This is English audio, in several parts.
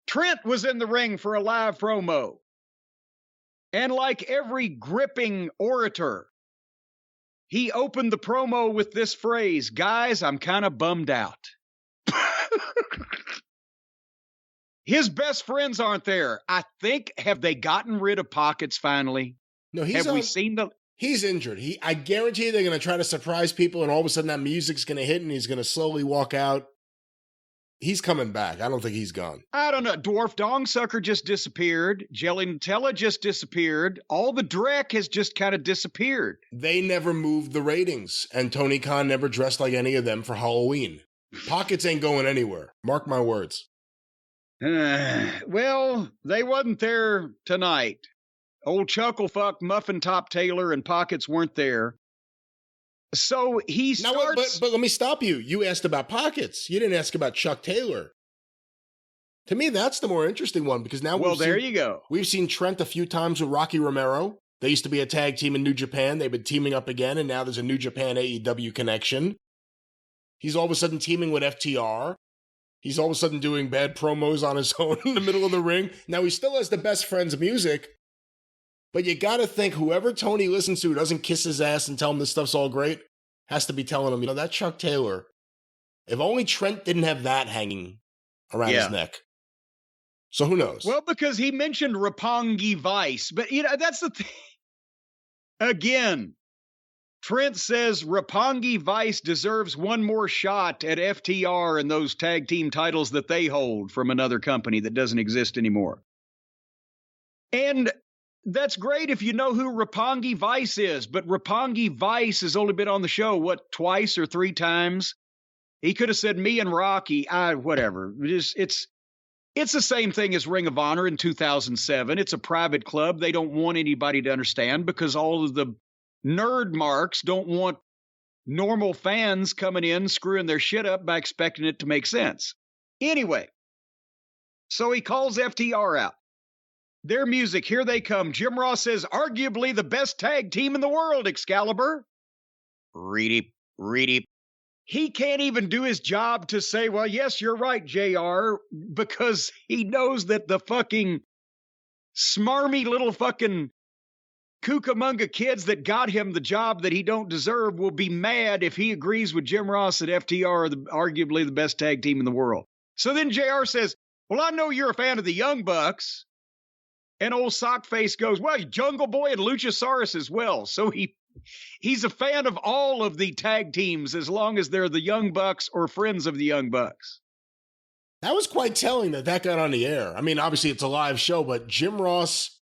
Trent was in the ring for a live promo. And like every gripping orator, he opened the promo with this phrase, "Guys, I'm kind of bummed out." His best friends aren't there. I think, have they gotten rid of Pockets finally? No, we seen the... He's injured. I guarantee they're going to try to surprise people, and all of a sudden that music's going to hit, and he's going to slowly walk out. He's coming back. I don't think he's gone. I don't know. Dwarf Dongsucker just disappeared. Jelly Nutella just disappeared. All the Drek has just kind of disappeared. They never moved the ratings, and Tony Khan never dressed like any of them for Halloween. Pockets ain't going anywhere. Mark my words. Well, they wasn't there tonight. Old Chucklefuck, Muffin Top Taylor, and Pockets weren't there. So he starts... But let me stop you. You asked about Pockets. You didn't ask about Chuck Taylor. To me, that's the more interesting one, because now you go. We've seen Trent a few times with Rocky Romero. They used to be a tag team in New Japan. They've been teaming up again, and now there's a New Japan AEW connection. He's all of a sudden teaming with FTR. He's all of a sudden doing bad promos on his own in the middle of the ring. Now, he still has the best friends music, but you got to think whoever Tony listens to doesn't kiss his ass and tell him this stuff's all great, has to be telling him, that Chuck Taylor, if only Trent didn't have that hanging around his neck. So who knows? Well, because he mentioned Roppongi Vice, but, that's the thing. Again, Trent says Roppongi Vice deserves one more shot at FTR and those tag team titles that they hold from another company that doesn't exist anymore. And that's great if you know who Roppongi Vice is, but Roppongi Vice has only been on the show, twice or three times? He could have said me and Rocky, whatever. It's the same thing as Ring of Honor in 2007. It's a private club. They don't want anybody to understand because all of the nerd marks don't want normal fans coming in, screwing their shit up by expecting it to make sense. Anyway, so he calls FTR out. Their music, here they come. Jim Ross says, arguably the best tag team in the world, Excalibur. Reedy. He can't even do his job to say, well, yes, you're right, JR, because he knows that the fucking smarmy little fucking Cucamonga kids that got him the job that he don't deserve will be mad if he agrees with Jim Ross that FTR are arguably the best tag team in the world. So then JR says, well, I know you're a fan of the Young Bucks. And old Sockface goes, well, Jungle Boy and Luchasaurus as well. So he's a fan of all of the tag teams as long as they're the Young Bucks or friends of the Young Bucks. That was quite telling that got on the air. I mean, obviously it's a live show, but Jim Ross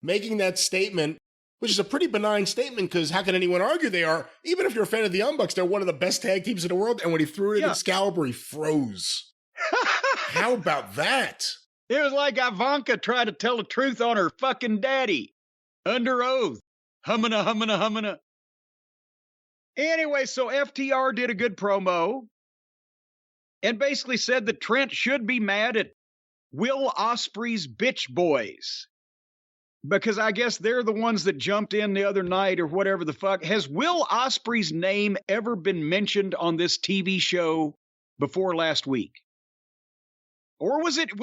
making that statement, which is a pretty benign statement, because how can anyone argue they are? Even if you're a fan of the Young Bucks, they're one of the best tag teams in the world. And when he threw it at Excalibur, he froze. How about that? It was like Ivanka tried to tell the truth on her fucking daddy. Under oath. Hummina. Anyway, so FTR did a good promo and basically said that Trent should be mad at Will Ospreay's bitch boys. Because I guess they're the ones that jumped in the other night or whatever the fuck. Has Will Ospreay's name ever been mentioned on this TV show before last week? Or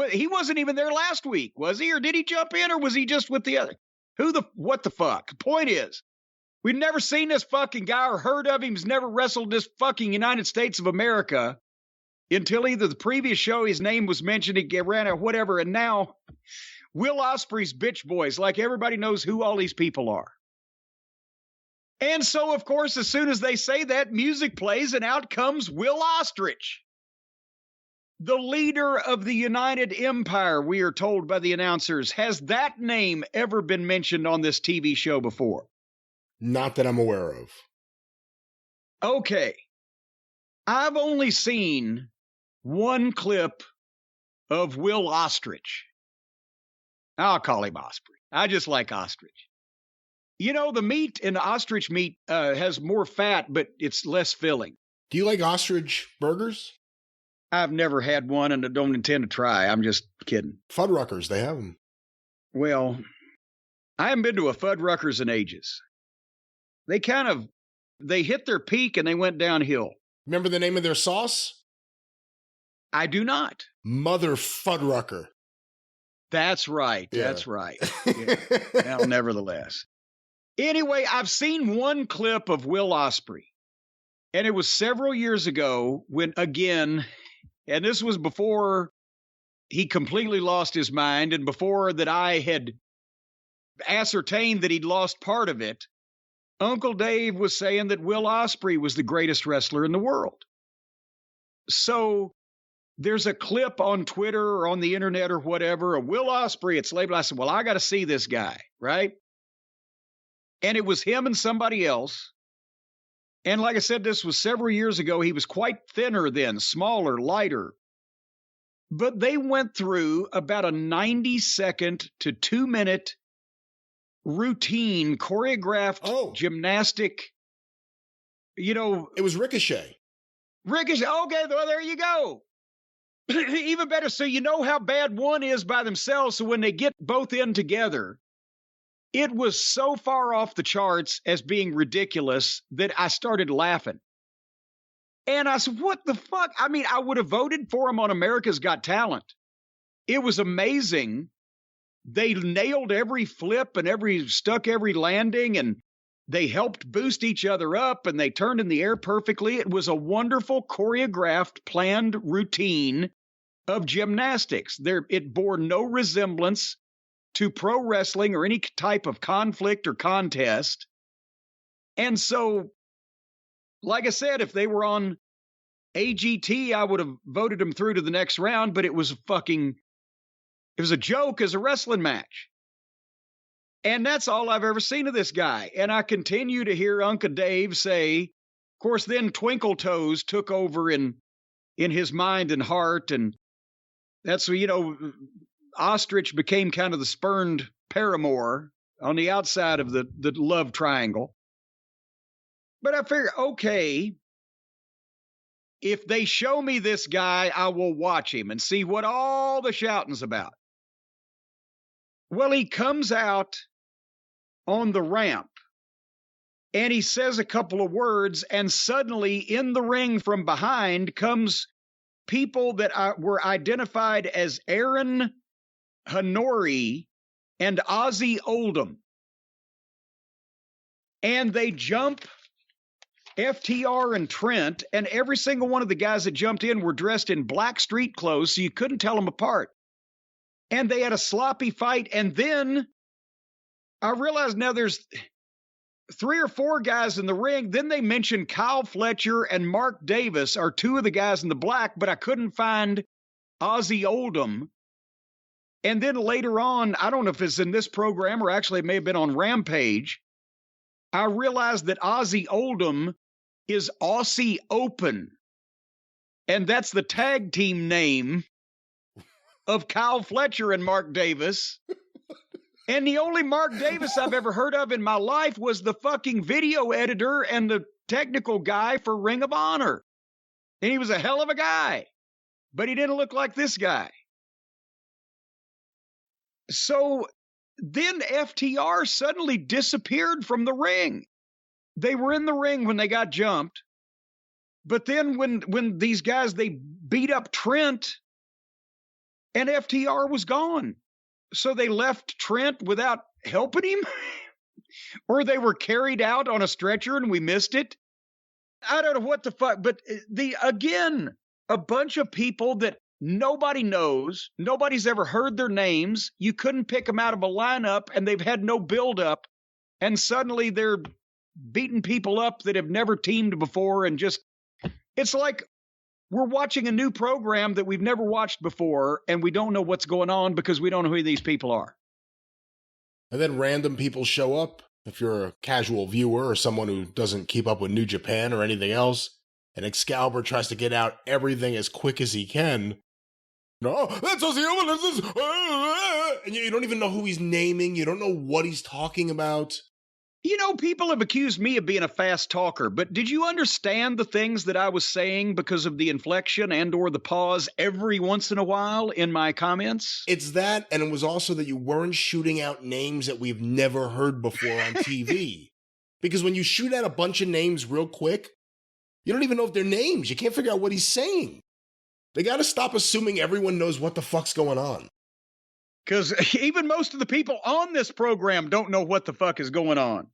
he wasn't even there last week, was he? Or did he jump in, or was he just with the other? What the fuck? Point is, we've never seen this fucking guy or heard of him. He's never wrestled this fucking United States of America until either the previous show his name was mentioned, he ran or whatever, and now Will Ospreay's bitch boys, like everybody knows who all these people are. And so, of course, as soon as they say that, music plays, and out comes Will Ostrich. The leader of the United Empire, we are told by the announcers. Has that name ever been mentioned on this TV show before? Not that I'm aware of. Okay. I've only seen one clip of Will Ostrich. I'll call him Ospreay. I just like ostrich. The meat in ostrich meat has more fat, but it's less filling. Do you like ostrich burgers? I've never had one, and I don't intend to try. I'm just kidding. Fuddruckers, they have them. Well, I haven't been to a Fuddruckers in ages. They hit their peak and they went downhill. Remember the name of their sauce? I do not. Mother Fuddrucker. That's right. Yeah. That's right. Yeah. Well, nevertheless. Anyway, I've seen one clip of Will Ospreay, and it was several years ago when, again, and this was before he completely lost his mind and before that I had ascertained that he'd lost part of it. Uncle Dave was saying that Will Ospreay was the greatest wrestler in the world. So there's a clip on Twitter or on the internet or whatever of Will Ospreay. It's labeled. I said, well, I got to see this guy, right? And it was him and somebody else. And like I said, this was several years ago. He was quite thinner then, smaller, lighter. But they went through about a 90-second to 2-minute routine, choreographed gymnastic. You know, it was Ricochet. Ricochet. Okay, well, there you go. Even better. So you know how bad one is by themselves. So when they get both in together, it was so far off the charts as being ridiculous that I started laughing. And I said, what the fuck? I mean, I would have voted for him on America's Got Talent. It was amazing. They nailed every flip and stuck every landing, and they helped boost each other up, and they turned in the air perfectly. It was a wonderful, choreographed, planned routine of gymnastics. It bore no resemblance to pro wrestling or any type of conflict or contest. And so, like I said, if they were on AGT, I would have voted them through to the next round, but it was a joke as a wrestling match. And that's all I've ever seen of this guy. And I continue to hear Uncle Dave say, of course, then Twinkle Toes took over in his mind and heart. And that's, Ostrich became kind of the spurned paramour on the outside of the love triangle. But I figure, okay, if they show me this guy, I will watch him and see what all the shouting's about. Well, he comes out on the ramp and he says a couple of words, and suddenly in the ring from behind comes people that were identified as Aaron Hanori and Aussie Oldham. And they jump FTR and Trent, and every single one of the guys that jumped in were dressed in black street clothes, so you couldn't tell them apart. And they had a sloppy fight, and then I realized now there's 3 or 4 guys in the ring. Then they mentioned Kyle Fletcher and Mark Davis are 2 of the guys in the black, but I couldn't find Aussie Oldham. And then later on, I don't know if it's in this program or actually it may have been on Rampage, I realized that Aussie Oldham is Aussie Open. And that's the tag team name of Kyle Fletcher and Mark Davis. And the only Mark Davis I've ever heard of in my life was the fucking video editor and the technical guy for Ring of Honor. And he was a hell of a guy, but he didn't look like this guy. So then FTR suddenly disappeared from the ring. They were in the ring when they got jumped. But then when these guys, they beat up Trent, and FTR was gone. So they left Trent without helping him? Or they were carried out on a stretcher and we missed it? I don't know what the fuck. But again, a bunch of people that nobody knows, nobody's ever heard their names. You couldn't pick them out of a lineup, and they've had no build-up. And suddenly they're beating people up that have never teamed before, and just, it's like we're watching a new program that we've never watched before, and we don't know what's going on because we don't know who these people are. And then random people show up. If you're a casual viewer or someone who doesn't keep up with New Japan or anything else, and Excalibur tries to get out everything as quick as he can. No, that's Aussie, and you don't even know who he's naming. You don't know what he's talking about. You know, people have accused me of being a fast talker, but did you understand the things that I was saying because of the inflection and or the pause every once in a while in my comments? It's that, and it was also that you weren't shooting out names that we've never heard before on TV. Because when you shoot out a bunch of names real quick, you don't even know if they're names. You can't figure out what he's saying. They got to stop assuming everyone knows what the fuck's going on. Because even most of the people on this program don't know what the fuck is going on.